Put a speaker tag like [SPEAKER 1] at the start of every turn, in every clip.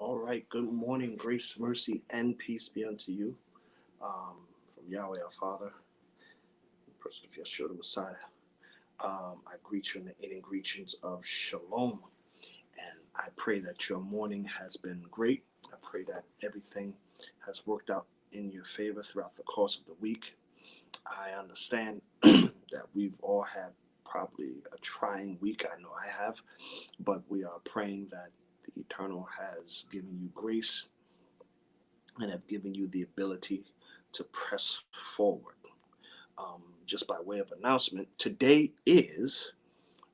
[SPEAKER 1] All right. Good morning. Grace, mercy, and peace be unto you. From Yahweh our Father, in the person of Yeshua the Messiah. I greet you in the inning greetings of Shalom. And I pray that your morning has been great. I pray that everything has worked out in your favor throughout the course of the week. I understand that we've all had probably a trying week. I know I have. But we are praying that the Eternal has given you grace and have given you the ability to press forward. Just by way of announcement, today is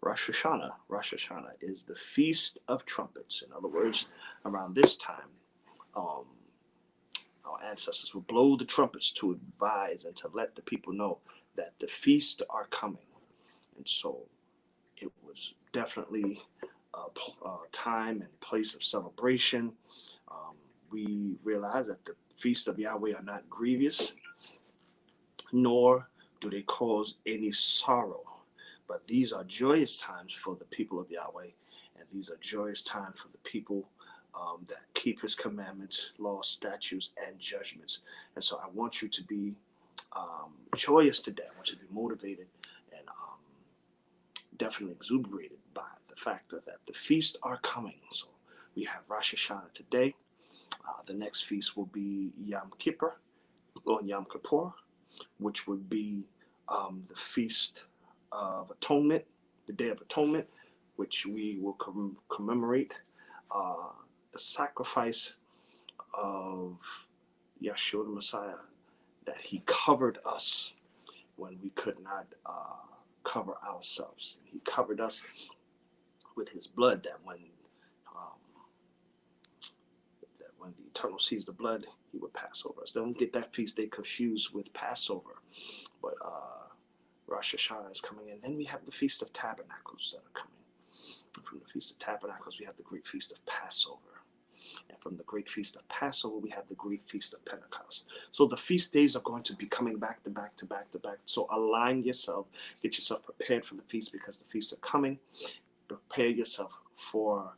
[SPEAKER 1] Rosh Hashanah. Rosh Hashanah is the Feast of Trumpets. In other words, around this time, um, our ancestors would blow the trumpets to advise and to let the people know that the feasts are coming. And so it was definitely a time and place of celebration. Um, we realize that the feasts of Yahweh are not grievous, nor do they cause any sorrow. But these are joyous times for the people of Yahweh, and these are joyous times for the people that keep his commandments, laws, statutes, and judgments. And so I want you to be joyous today. I want you to be motivated and definitely exuberated by the fact that the feasts are coming. So we have Rosh Hashanah today. The next feast will be Yom Kippur or Yom Kippur, which would be the Feast of Atonement, the Day of Atonement, which we will commemorate uh, the sacrifice of Yeshua the Messiah, that he covered us when we could not cover ourselves. He covered us with his blood, um, that when the Eternal sees the blood, he would pass over us. Don't get that feast day confused with Passover. But Rosh Hashanah is coming in. Then we have the Feast of Tabernacles that are coming. And from the Feast of Tabernacles, we have the Great Feast of Passover. And from the Great Feast of Passover, we have the Great Feast of Pentecost. So the feast days are going to be coming back to back to back to back. So align yourself, get yourself prepared for the feast because the feasts are coming. Prepare yourself for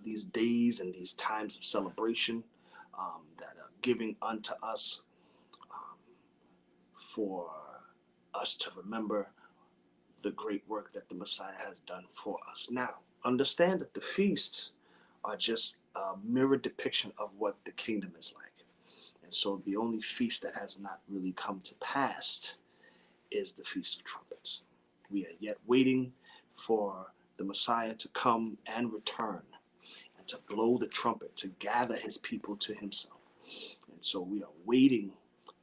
[SPEAKER 1] these days and these times of celebration that are giving unto us um, for us to remember the great work that the Messiah has done for us. Now, understand that the feasts are just a mirror depiction of what the kingdom is like. And so the only feast that has not really come to pass is the Feast of Trumpets. We are yet waiting for the Messiah to come and return and to blow the trumpet to gather his people to himself. And so we are waiting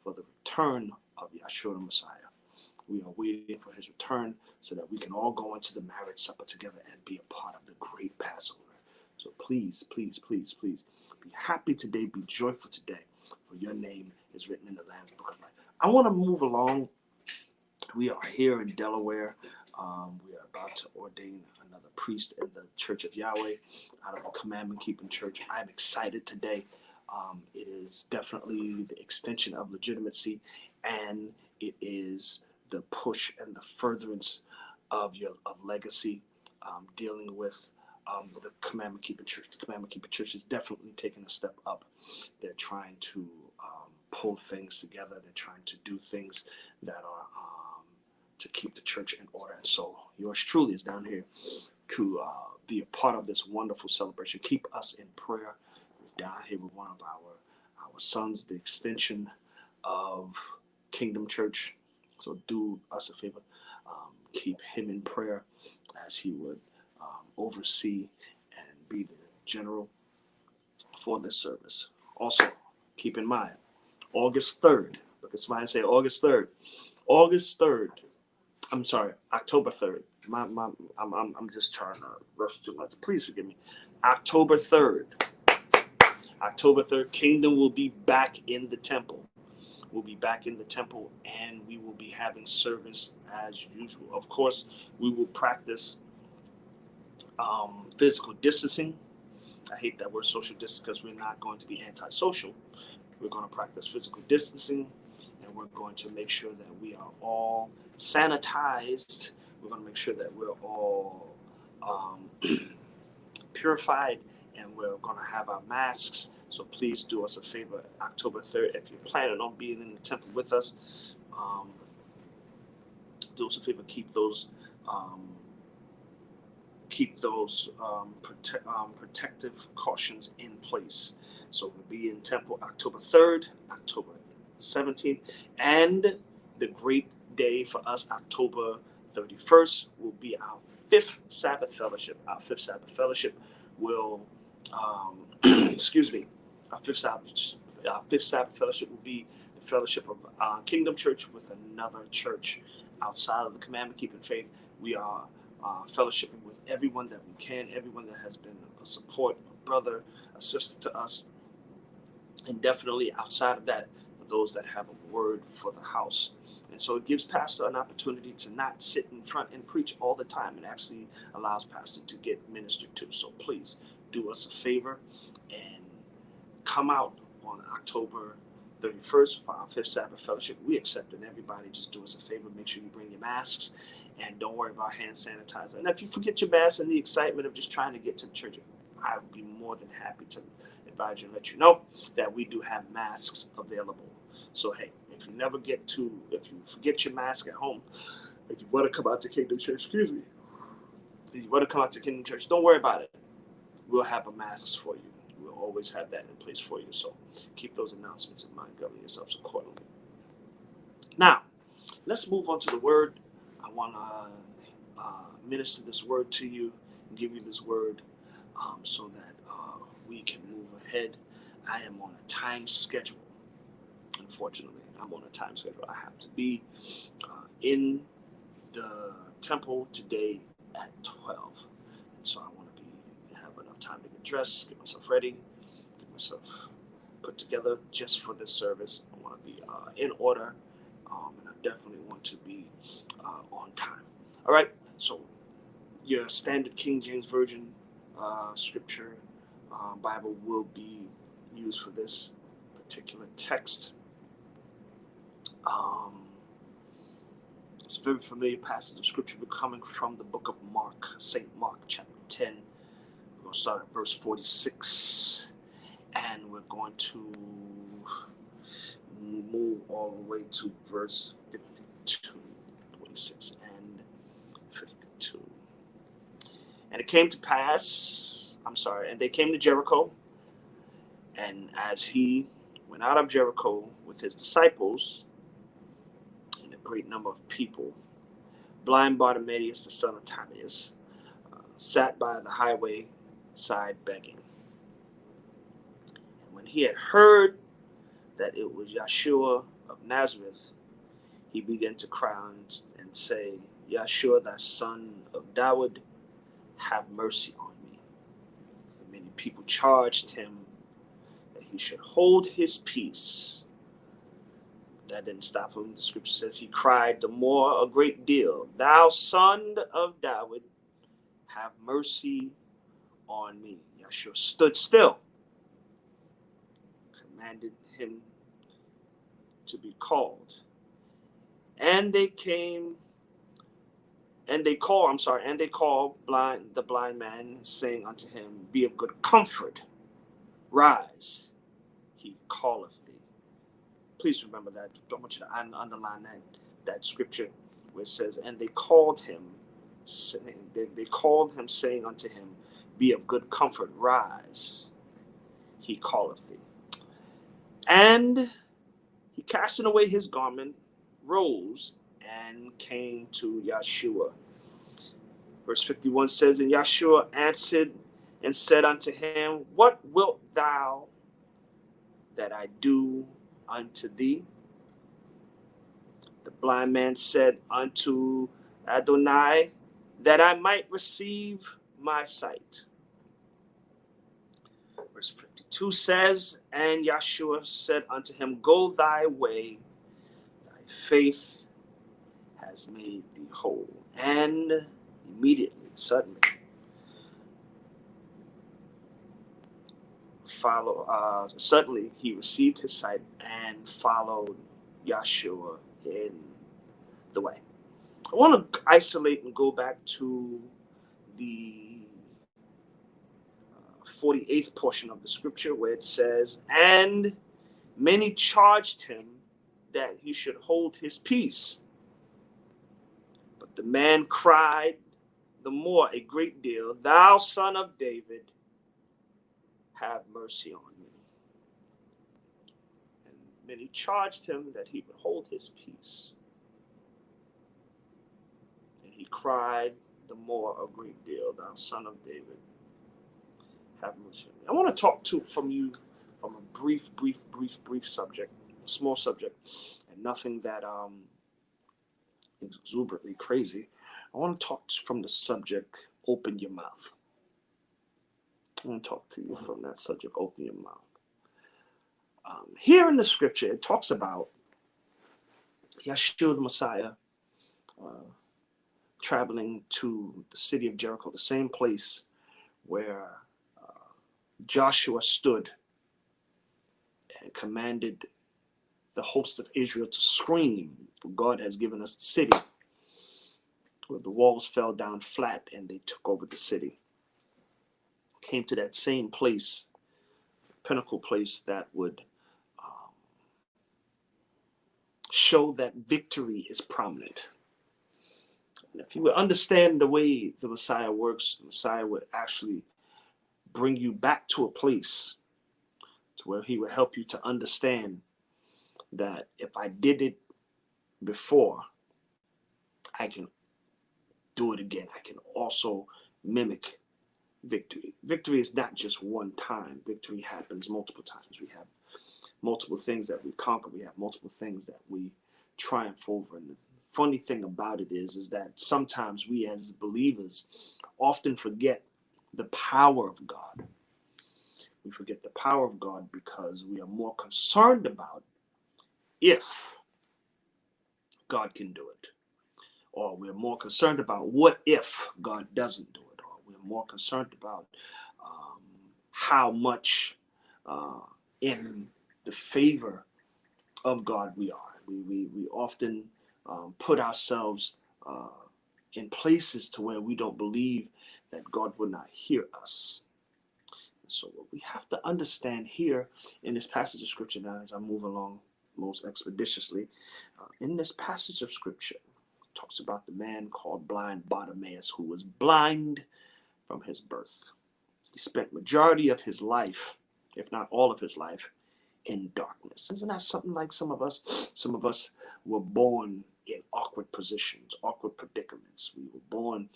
[SPEAKER 1] for the return of Yeshua the Messiah. We are waiting for his return so that we can all go into the marriage supper together and be a part of the great Passover. So please, please, please, please be happy today, be joyful today, for your name is written in the Lamb's Book of Life. I want to move along. We are here in Delaware. We are about to ordain another priest in the Church of Yahweh out of a commandment keeping church. I'm excited today. It is definitely the extension of legitimacy, and it is the push and the furtherance of legacy, dealing with the commandment keeping church. The commandment keeping church is definitely taking a step up. They're trying to pull things together. They're trying to do things that are to keep the church in order. And so yours truly is down here to be a part of this wonderful celebration. Keep us in prayer. We're down here with one of our sons, the extension of Kingdom Church. So do us a favor. Keep him in prayer as he would oversee and be the general for this service. Also, keep in mind, August 3rd. Look at somebody and say August 3rd. August 3rd. I'm sorry, October 3rd. I'm just trying to rush too much. Please forgive me. October 3rd. October 3rd, Kingdom will be back in the temple. We'll be back in the temple and we will be having service as usual. Of course, we will practice physical distancing. I hate that word social distance because we're not going to be antisocial. We're going to practice physical distancing and we're going to make sure that we are all sanitized. We're going to make sure that we're all purified, and we're going to have our masks. So please do us a favor, October 3rd, if you're planning on being in the temple with us, do us a favor, keep those protective cautions in place. So we'll be in temple October 3rd, October 17th, and the great day for us, October 31st, will be our fifth Sabbath fellowship. Our fifth Sabbath fellowship will, excuse me, our fifth Sabbath fellowship will be the fellowship of Kingdom Church with another church outside of the commandment keeping faith. We are fellowshipping with everyone that we can, everyone that has been a support, a brother, a sister to us, and definitely outside of that, for those that have a word for the house. And so it gives Pastor an opportunity to not sit in front and preach all the time. It actually allows Pastor to get ministered to. So please do us a favor and come out on October 31st for our fifth Sabbath fellowship. We accept it. Everybody, just do us a favor. Make sure you bring your masks and don't worry about hand sanitizer. And if you forget your mask in the excitement of just trying to get to the church, I would be more than happy to advise you and let you know that we do have masks available. So hey, if you forget your mask at home, if you want to come out to Kingdom Church, if you want to come out to Kingdom Church, don't worry about it. We'll have a masks for you. We'll always have that in place for you. So keep those announcements in mind. Govern yourselves accordingly. Now, let's move on to the word. I want to minister this word to you and give you this word so that we can move ahead. I am on a time schedule. Unfortunately, I'm on a time schedule. I have to be in the temple today at 12. And so I want to have enough time to get dressed, get myself ready, get myself put together just for this service. I want to be in order, and I definitely want to be on time. All right, so your standard King James Version scripture Bible will be used for this particular text. It's a very familiar passage of scripture coming from the book of Mark, St. Mark, chapter 10. We're going to start at verse 46, and we're going to move all the way to verse 52, 46 and 52. And it came to pass, and they came to Jericho, and as he went out of Jericho with his disciples and a great number of people, blind Bartimaeus, the son of Timaeus, sat by the highway side begging. And when he had heard that it was Yeshua of Nazareth, he began to cry and say, Yeshua, thy son of David, have mercy on me. And many people charged him that he should hold his peace. That didn't stop him. The scripture says he cried the more a great deal, Thou son of David, have mercy on me. Yeshua stood still, commanded him to be called. And they called the blind man, saying unto him, Be of good comfort, rise, he calleth thee. Please remember that. I want you to underline that scripture where it says, and they called him, saying unto him, Be of good comfort, rise, he calleth thee. And he casting away his garment, rose and came to Yeshua. Verse 51 says, And Yeshua answered and said unto him, What wilt thou that I do unto thee? The blind man said unto Adonai, that I might receive my sight. Verse 52 says, And Yeshua said unto him, Go thy way, thy faith has made thee whole. And immediately, suddenly, he received his sight and followed Yeshua in the way. I want to isolate and go back to the 48th portion of the scripture where it says, and many charged him that he should hold his peace. But the man cried the more a great deal, thou son of David, have mercy on me. And many charged him that he would hold his peace. And he cried the more a great deal, thou son of David, have mercy on me. I want to talk from a brief subject, a small subject, and nothing that exuberantly crazy. I want to talk from the subject, open your mouth. I want to talk to you from that subject, open your mouth. Here in the scripture, it talks about Yeshua the Messiah traveling to the city of Jericho, the same place where Joshua stood and commanded the host of Israel to scream, for God has given us the city, where the walls fell down flat and they took over the city. Came to that same place, pinnacle place that would show that victory is prominent. And if you would understand the way the Messiah works, the Messiah would actually bring you back to a place to where he would help you to understand that if I did it before, I can do it again. I can also mimic victory. Victory is not just one time. Victory happens multiple times. We have multiple things that we conquer. We have multiple things that we triumph over. And the funny thing about it is that sometimes we as believers often forget the power of God. We forget the power of God because we are more concerned about if God can do it. Or we're more concerned about what if God doesn't do it. Or we're more concerned about how much in the favor of God we are. We often put ourselves in places to where we don't believe that God will not hear us. So what we have to understand here in this passage of scripture, now as I move along most expeditiously, in this passage of scripture, it talks about the man called blind Bartimaeus, who was blind from his birth. He spent majority of his life, if not all of his life, in darkness. Isn't that something like some of us? Some of us were born in awkward positions, awkward predicaments. We were born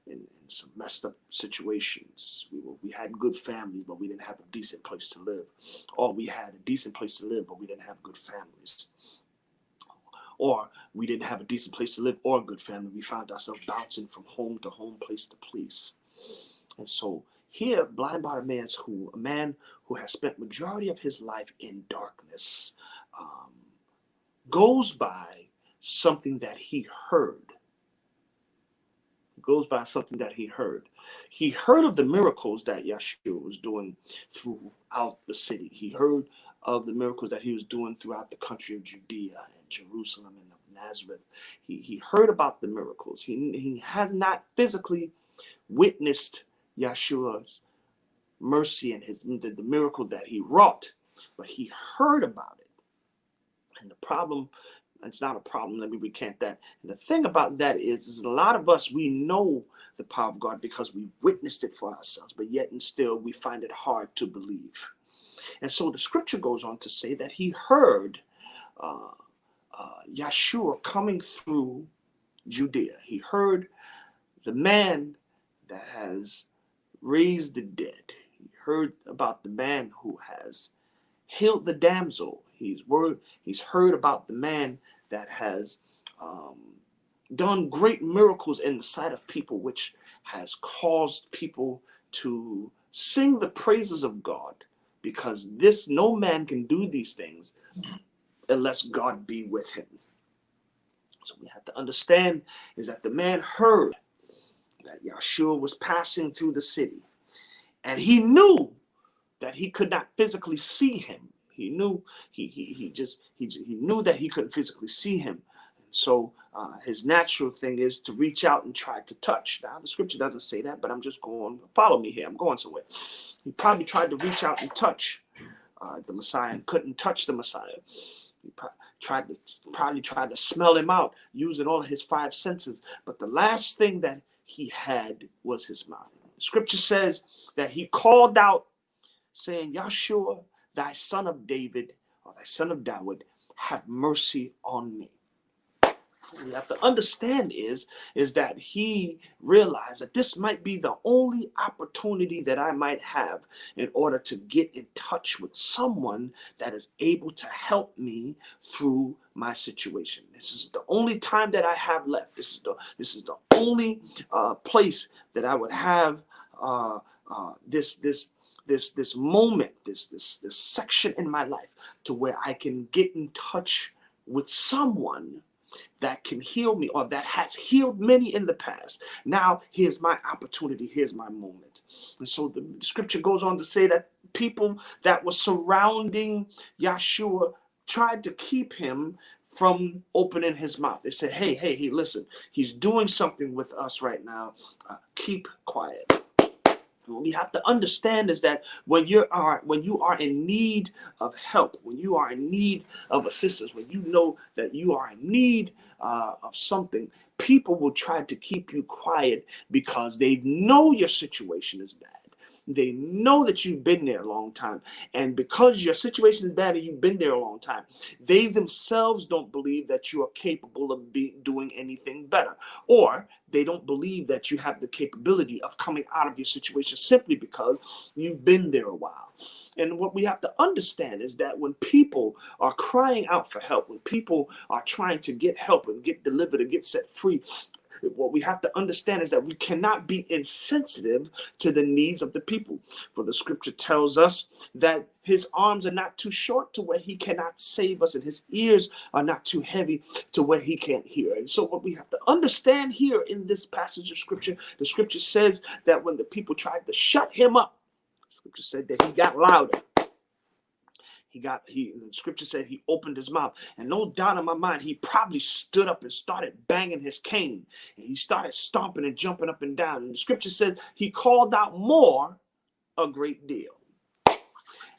[SPEAKER 1] in some messed up situations. We had good families, but we didn't have a decent place to live. Or we had a decent place to live, but we didn't have good families. Or we didn't have a decent place to live or a good family. We found ourselves bouncing from home to home, place to place. And so here, blind Bartimaeus, a man who has spent majority of his life in darkness, goes by something that he heard. Goes by something that he heard. He heard of the miracles that Yeshua was doing throughout the city. He heard of the miracles that he was doing throughout the country of Judea and Jerusalem and of Nazareth. He heard about the miracles. He has not physically witnessed Yeshua's mercy and the miracle that he wrought, but he heard about it. And the problem, it's not a problem, let me recant that. And the thing about that is a lot of us, we know the power of God because we witnessed it for ourselves, but yet and still we find it hard to believe. And so the scripture goes on to say that he heard Yeshua coming through Judea. He heard the man that has raised the dead. He heard about the man who has healed the damsel. He's heard about the man that has done great miracles in the sight of people, which has caused people to sing the praises of God, because no man can do these things unless God be with him. So we have to understand is that the man heard that Yeshua was passing through the city, and he knew that he could not physically see him. He knew he knew that he couldn't physically see him. So his natural thing is to reach out and try to touch. Now, the scripture doesn't say that, but I'm just going, follow me here. I'm going somewhere. He probably tried to reach out and touch the Messiah and couldn't touch the Messiah. He probably tried to smell him out using all of his five senses. But the last thing that he had was his mouth. The scripture says that he called out saying, Yahshua, thy son of David, or thy son of Dawid, have mercy on me. What we have to understand is that he realized that this might be the only opportunity that I might have in order to get in touch with someone that is able to help me through my situation. This is the only time that I have left. This is the only place that I would have this moment, this section in my life to where I can get in touch with someone that can heal me, or that has healed many in the past. Now, here's my opportunity. Here's my moment. And so the scripture goes on to say that people that were surrounding Yahshua tried to keep him from opening his mouth. They said, hey, listen, he's doing something with us right now. Keep quiet. What we have to understand is that when you are in need of help, when you are in need of assistance, when you know that you are in need of something, people will try to keep you quiet because they know your situation is bad. They know that you've been there a long time. And because your situation is bad and you've been there a long time, they themselves don't believe that you are capable of doing anything better. Or they don't believe that you have the capability of coming out of your situation simply because you've been there a while. And what we have to understand is that when people are crying out for help, when people are trying to get help and get delivered and get set free, what we have to understand is that we cannot be insensitive to the needs of the people. For the scripture tells us that his arms are not too short to where he cannot save us, and his ears are not too heavy to where he can't hear. And so what we have to understand here in this passage of scripture, the scripture says that when the people tried to shut him up, the scripture said that he got louder. The scripture said he opened his mouth, and no doubt in my mind, he probably stood up and started banging his cane, and he started stomping and jumping up and down. And the scripture said he called out more, a great deal.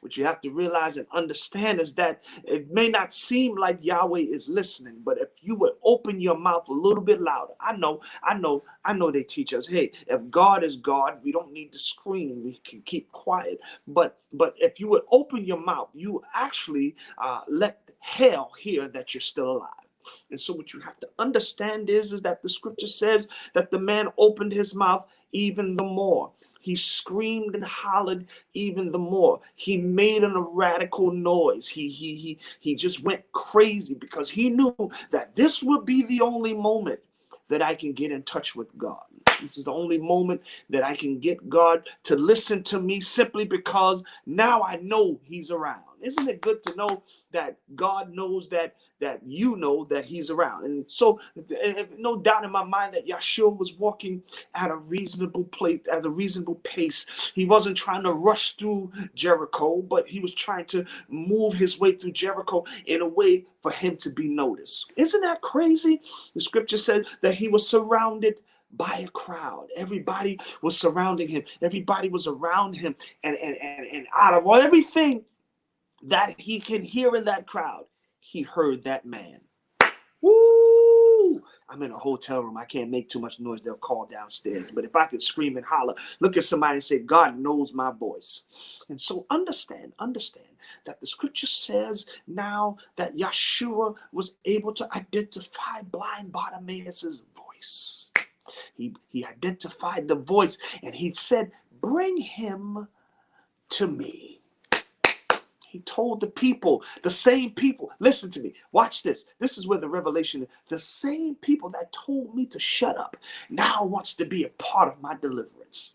[SPEAKER 1] What you have to realize and understand is that it may not seem like Yahweh is listening, but if you would open your mouth a little bit louder, I know they teach us, hey, if God is God, we don't need to scream, we can keep quiet. But if you would open your mouth, you actually let hell hear that you're still alive. And so what you have to understand is that the scripture says that the man opened his mouth even the more. He screamed and hollered even the more. He made a radical noise. He just went crazy because he knew that this would be the only moment that I can get in touch with God. This is the only moment that I can get God to listen to me, simply because now I know he's around. Isn't it good to know that God knows that you know that he's around? And so no doubt in my mind that Yahshua was walking at a reasonable pace. He wasn't trying to rush through Jericho, but he was trying to move his way through Jericho in a way for him to be noticed. Isn't that crazy? The scripture said that he was surrounded by a crowd. Everybody was surrounding him. Everybody was around him. And out of everything that he can hear in that crowd, he heard that man. Woo! I'm in a hotel room. I can't make too much noise. They'll call downstairs. But if I could scream and holler, look at somebody and say, God knows my voice. And so understand that the scripture says now that Yahshua was able to identify blind Bartimaeus' voice. He identified the voice, and he said, bring him to me. He told the people, the same people, listen to me, watch this. This is where the revelation is. The same people that told me to shut up now wants to be a part of my deliverance.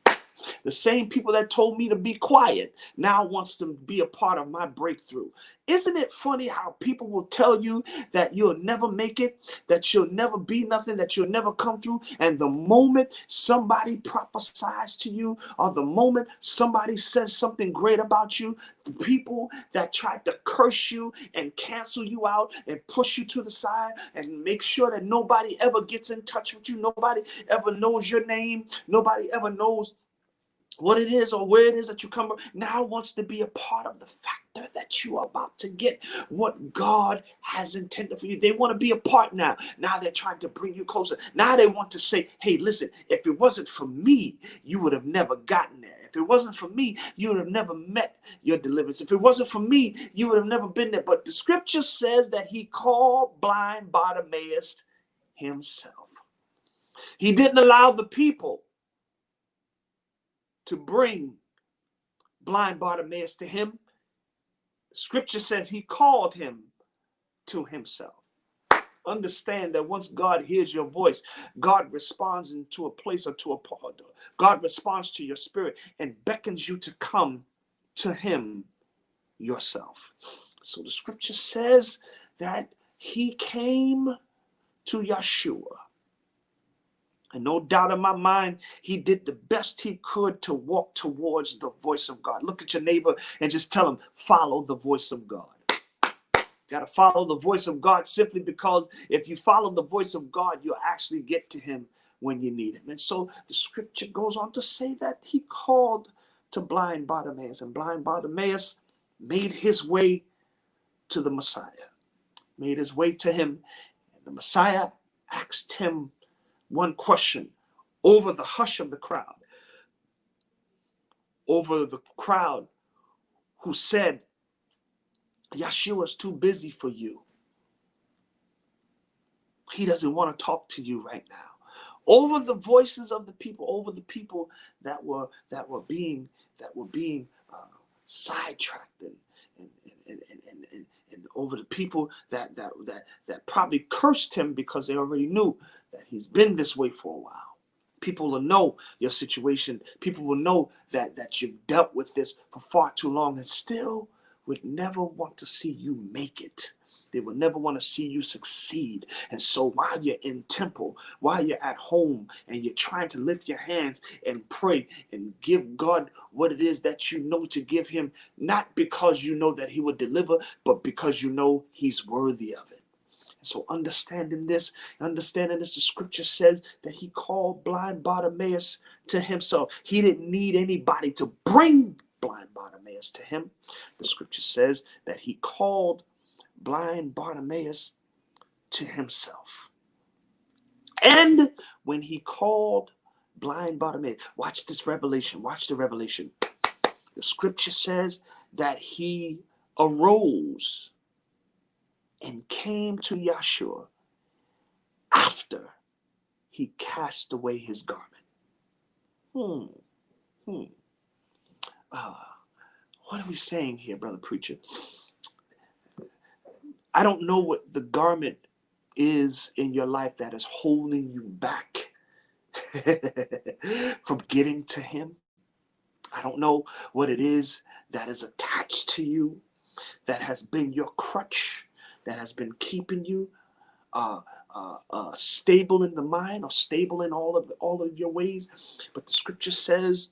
[SPEAKER 1] The same people that told me to be quiet now wants to be a part of my breakthrough. Isn't it funny how people will tell you that you'll never make it, that you'll never be nothing, that you'll never come through, and the moment somebody prophesies to you, or the moment somebody says something great about you, the people that tried to curse you and cancel you out and push you to the side and make sure that nobody ever gets in touch with you, nobody ever knows your name, nobody ever knows what it is or where it is that you come from, now wants to be a part of the factor that you are about to get what God has intended for you. They want to be a part now. Now they're trying to bring you closer. Now they want to say, hey, listen, if it wasn't for me, you would have never gotten there. If it wasn't for me, you would have never met your deliverance. If it wasn't for me, you would have never been there. But the scripture says that he called blind Bartimaeus himself. He didn't allow the people to bring blind Bartimaeus to him. Scripture says he called him to himself. Understand that once God hears your voice, God responds into a place or to a part. God responds to your spirit and beckons you to come to him yourself. So the scripture says that he came to Yeshua. And no doubt in my mind, he did the best he could to walk towards the voice of God. Look at your neighbor and just tell him, follow the voice of God. You got to follow the voice of God simply because if you follow the voice of God, you'll actually get to him when you need him. And so the scripture goes on to say that he called to blind Bartimaeus, and blind Bartimaeus made his way to the Messiah, made his way to him. And the Messiah asked him one question over the hush of the crowd, over the crowd who said, Yeshua's too busy for you. He doesn't want to talk to you right now. Over the voices of the people, over the people that were being sidetracked, and over the people that probably cursed him because they already knew that he's been this way for a while. People will know your situation. People will know that you've dealt with this for far too long and still would never want to see you make it. They will never want to see you succeed. And so while you're in temple, while you're at home and you're trying to lift your hands and pray and give God what it is that you know to give him, not because you know that he will deliver, but because you know he's worthy of it. So understanding this, the scripture says that he called blind Bartimaeus to himself. He didn't need anybody to bring blind Bartimaeus to him. The scripture says that he called blind Bartimaeus to himself. And when he called blind Bartimaeus, watch this revelation, watch the revelation. The scripture says that he arose and came to Yeshua after he cast away his garment. What are we saying here, brother preacher? I don't know what the garment is in your life that is holding you back from getting to him. I don't know what it is that is attached to you, that has been your crutch, that has been keeping you stable in the mind or stable in all of your ways. But the scripture says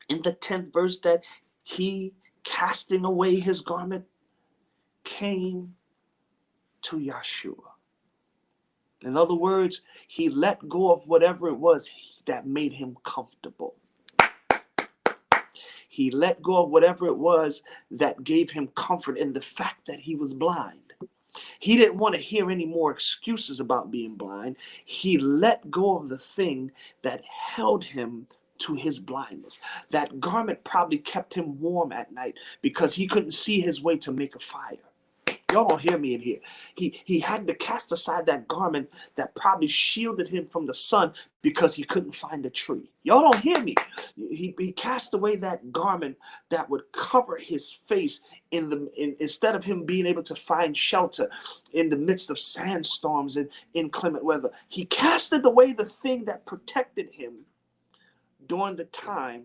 [SPEAKER 1] in the 10th verse that he, casting away his garment, came to Yeshua. In other words, he let go of whatever it was that made him comfortable. He let go of whatever it was that gave him comfort in the fact that he was blind. He didn't want to hear any more excuses about being blind. He let go of the thing that held him to his blindness. That garment probably kept him warm at night because he couldn't see his way to make a fire. Y'all don't hear me in here. He had to cast aside that garment that probably shielded him from the sun because he couldn't find a tree. Y'all don't hear me. He cast away that garment that would cover his face instead of him being able to find shelter in the midst of sandstorms and inclement weather. He casted away the thing that protected him during the time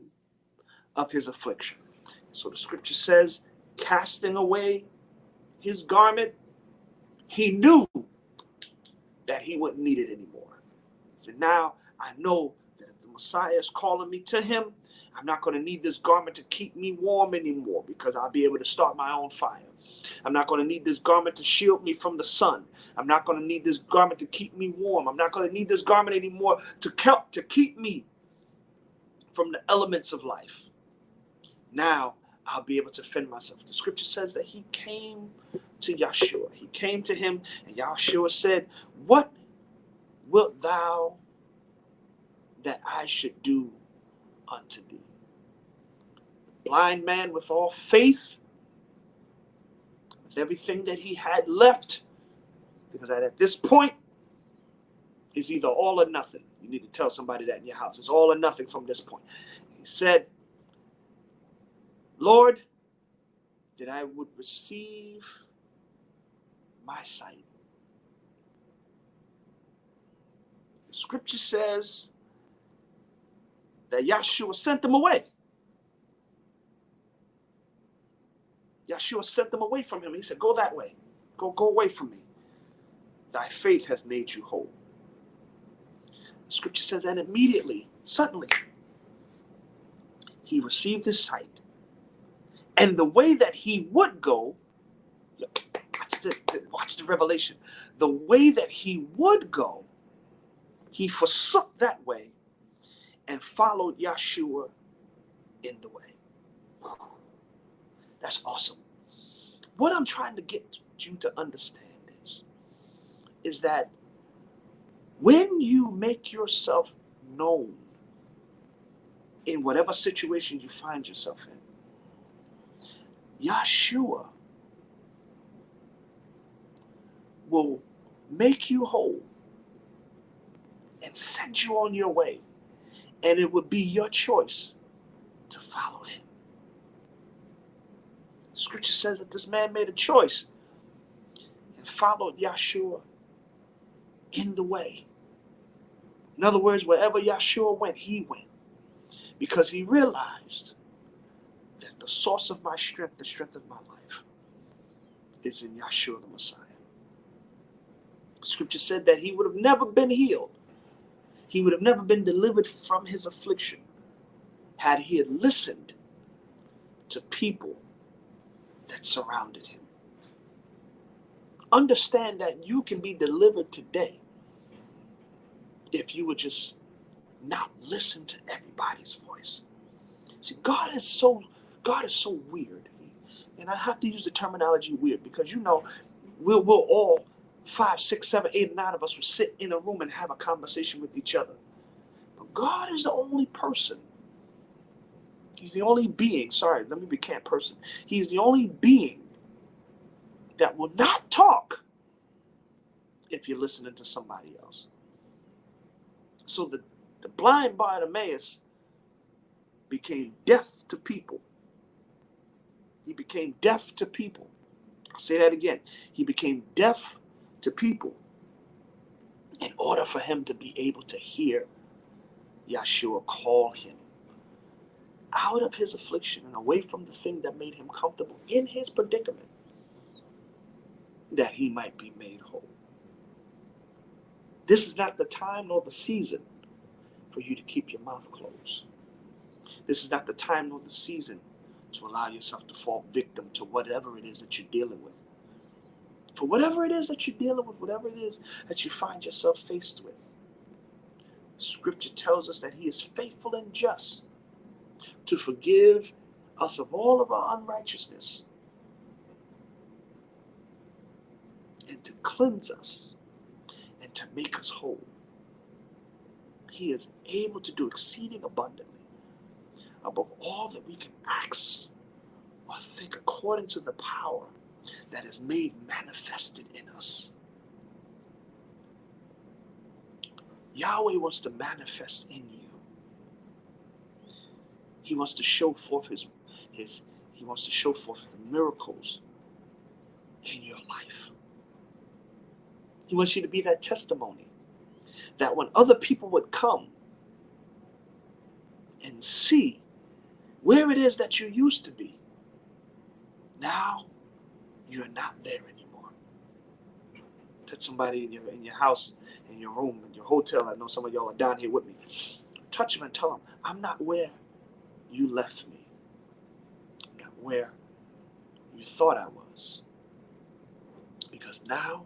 [SPEAKER 1] of his affliction. So the scripture says, casting away his garment, he knew that he wouldn't need it anymore. He said, now I know that if the Messiah is calling me to him, I'm not going to need this garment to keep me warm anymore, because I'll be able to start my own fire. I'm not going to need this garment to shield me from the sun. I'm not going to need this garment to keep me warm. I'm not going to need this garment anymore to keep me from the elements of life. Now I'll be able to defend myself. The scripture says that he came to Yeshua. He came to him, and Yeshua said, what wilt thou that I should do unto thee? The blind man, with all faith, with everything that he had left, because at this point, it's either all or nothing. You need to tell somebody that in your house. It's all or nothing from this point. He said, Lord, that I would receive my sight. The scripture says that Yeshua sent them away. Yeshua sent them away from him. He said, go that way. Go away from me. Thy faith hath made you whole. The scripture says, and immediately, suddenly, he received his sight. And the way that he would go, watch the revelation. The way that he would go, he forsook that way and followed Yeshua in the way. That's awesome. What I'm trying to get you to understand is that when you make yourself known in whatever situation you find yourself in, Yeshua will make you whole and send you on your way. And it would be your choice to follow him. Scripture says that this man made a choice and followed Yeshua in the way. In other words, wherever Yeshua went, he went. Because he realized that the source of my strength, the strength of my life, is in Yeshua the Messiah. Scripture said that he would have never been healed. He would have never been delivered from his affliction had he had listened to people that surrounded him. Understand that you can be delivered today if you would just not listen to everybody's voice. See, God is so weird. And I have to use the terminology weird because, you know, we'll all 5, 6, 7, 8, 9 of us will sit in a room and have a conversation with each other. But God is the only person. He's the only being. Sorry, let me recant person. He's the only being that will not talk if you're listening to somebody else. So the blind Bartimaeus became deaf to people. He became deaf to people. I'll say that again. He became deaf to people in order for him to be able to hear Yeshua call him out of his affliction and away from the thing that made him comfortable in his predicament, that he might be made whole. This is not the time nor the season for you to keep your mouth closed. This is not the time nor the season to allow yourself to fall victim to whatever it is that you're dealing with. For whatever it is that you're dealing with, whatever it is that you find yourself faced with, Scripture tells us that he is faithful and just to forgive us of all of our unrighteousness and to cleanse us and to make us whole. He is able to do exceeding abundantly above all that we can ask or think, according to the power that is made manifested in us. Yahweh wants to manifest in you. He wants to show forth he wants to show forth the miracles in your life. He wants you to be that testimony that when other people would come and see where it is that you used to be. Now you're not there anymore. Touch somebody in your house, in your room, in your hotel. I know some of y'all are down here with me. Touch them and tell them, I'm not where you left me. I'm not where you thought I was. Because now,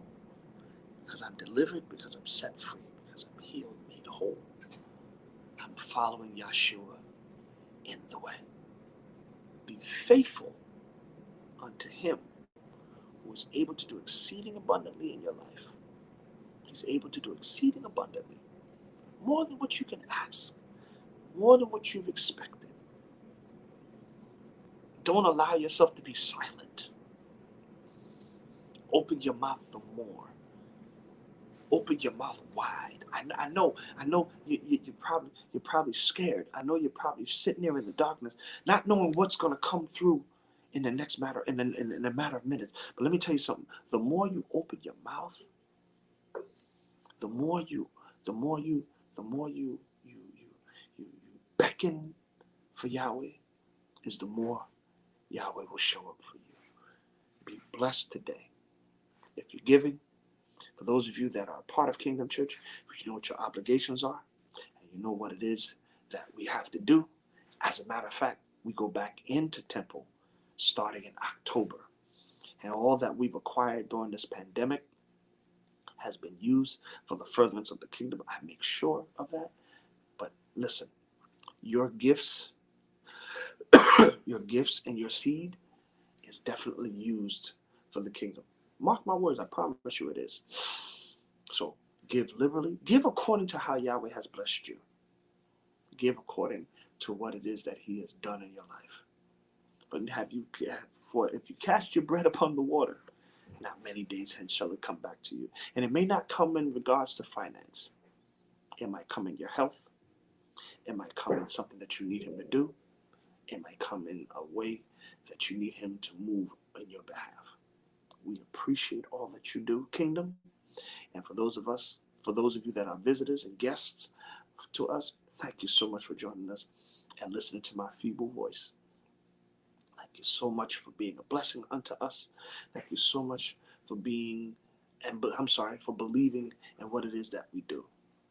[SPEAKER 1] because I'm delivered, because I'm set free, because I'm healed, made whole, I'm following Yahshua in the way. Be faithful unto him who is able to do exceeding abundantly in your life. He's able to do exceeding abundantly, more than what you can ask, more than what you've expected. Don't allow yourself to be silent. Open your mouth the more. Open your mouth wide. I know you're probably scared. I know you're probably sitting there in the darkness, not knowing what's going to come through in the next matter in a matter of minutes. But let me tell you something. The more you open your mouth, the more you beckon for Yahweh, is the more Yahweh will show up for you. Be blessed today. If you're giving, for those of you that are a part of Kingdom Church, you know what your obligations are, and you know what it is that we have to do. As a matter of fact, we go back into temple starting in October. And all that we've acquired during this pandemic has been used for the furtherance of the kingdom. I make sure of that. But listen, your gifts, your gifts and your seed is definitely used for the kingdom. Mark my words, I promise you it is. So give liberally, give according to how Yahweh has blessed you. Give according to what it is that he has done in your life. But if you cast your bread upon the water, not many days hence shall it come back to you. And it may not come in regards to finance. It might come in your health. It might come in something that you need him to do. It might come in a way that you need him to move in your behalf. We appreciate all that you do, Kingdom. And for those of you that are visitors and guests to us, thank you so much for joining us and listening to my feeble voice. Thank you so much for being a blessing unto us. Thank you so much for believing in what it is that we do.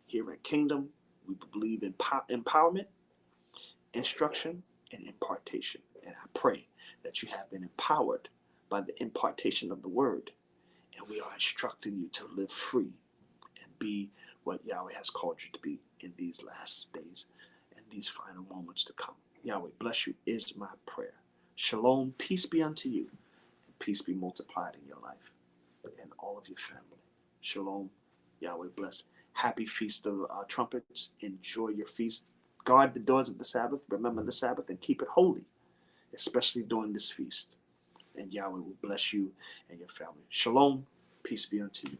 [SPEAKER 1] Here at Kingdom, we believe in empowerment, instruction, and impartation. And I pray that you have been empowered by the impartation of the word. And we are instructing you to live free and be what Yahweh has called you to be in these last days and these final moments to come. Yahweh bless you is my prayer. Shalom, peace be unto you, and peace be multiplied in your life and all of your family. Shalom, Yahweh bless. Happy Feast of Trumpets. Enjoy your feast. Guard the doors of the Sabbath. Remember the Sabbath and keep it holy, especially during this feast. And Yahweh will bless you and your family. Shalom, peace be unto you.